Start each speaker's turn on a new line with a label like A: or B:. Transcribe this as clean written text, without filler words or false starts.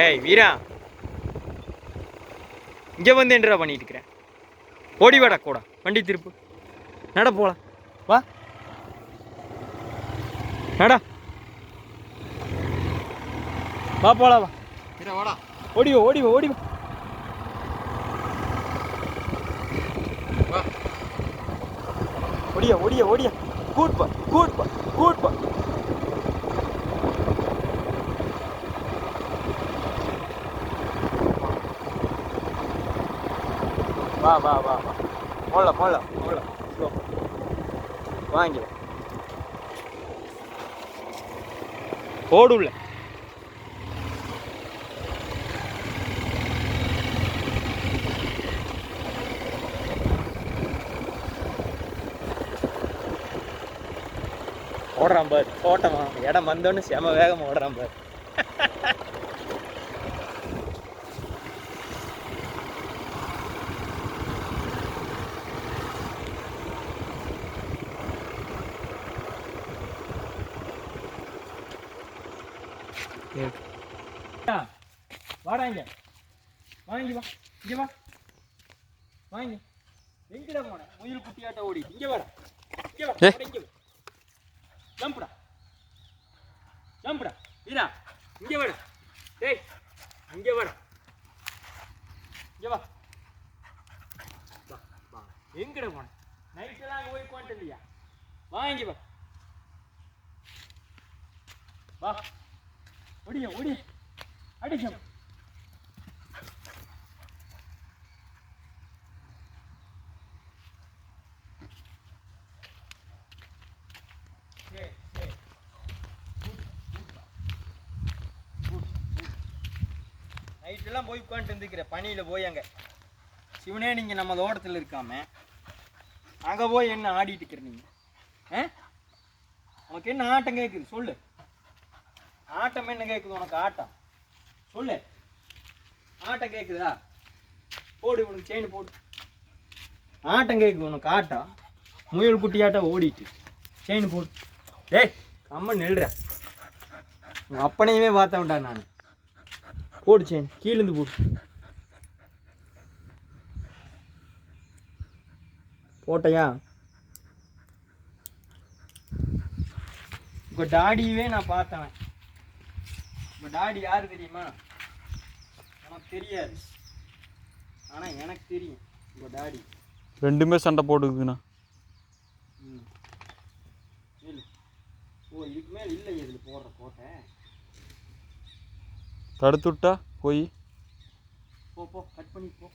A: ஏய் வீரா, இங்கே வந்து என்னடா பண்ணிட்டு இருக்கிறேன்? ஓடி வாடா கூட, வண்டி திருப்பு, நட போலாம், வா நடா, வா போலாம், வா வீரா வாடா, ஓடி வா ஓடி வா ஓடி வா வா, ஓடியா ஓடியா ஓடியா, கூட்பா கூட்பா கூட்பா. வா வா வா வா, போடலாம் போடலாம் போடலாம், ஸ்லோ வாங்கி போடுல. ஓடுறான் பாரு, ஓட்டமா இடம் வந்தோன்னு செம வேகமாக ஓடுறான் பாரு. வாடா இங்க, வாங்கி வா, இங்க வா, வாங்கி எங்கடா போன முயல் குட்டியாட்ட ஓடி, இங்க வாடா, இங்க வா, இங்க வா, ஜம்புடா ஜம்புடா வீரா, இங்க வாடா, டேய் இங்க வாடா, இங்க வா வா வா, எங்கடா போன? நைட்டெல்லாம் அங்கே போய் உட்காந்துட்டு இல்லையா? வாங்கி வா வா, ஓடியா ஓடி அடிச்சம். நைட்டெல்லாம் போய் உட்காந்துட்டு இருந்துக்கிற பனியில் போய் அங்கே சிவனே, நீங்கள் நம்ம தோட்டத்தில் இருக்காம அங்கே போய் என்ன ஆடிட்டு இருக்கிற நீங்கள்? உனக்கு என்ன ஆட்டம் கேட்குது சொல்லு, ஆட்டம் என்ன கேட்குது உனக்கு? ஆட்டம் சொல்லு, ஆட்டம் கேட்குதா? போடு உனக்கு செயின் போடு, ஆட்டம் கேட்குது உனக்கு ஆட்டம். முயல் குட்டியாட்டம் ஓடிட்டு செயின் போடு. டேய் அம்மா நெல்ற, உங்கள் அப்பனையுமே பார்த்த விட்டா நான். போடு செயின், கீழேருந்து போடு, போட்டையா? உங்கள் டாடியவே நான் பார்த்தவன். உங்கள் டாடி யார் தெரியுமா? எனக்கு தெரியாது, ஆனால் எனக்கு தெரியும் உங்கள் டாடி.
B: ரெண்டுமே சண்டை போட்டுக்குதுண்ணா.
A: இல்லை, ஓ இதுக்கு மேலே இல்லை இதில் போடுற கோட்டை.
B: தடுத்து விட்டா போய்
A: போ போ, கட் பண்ணி போ.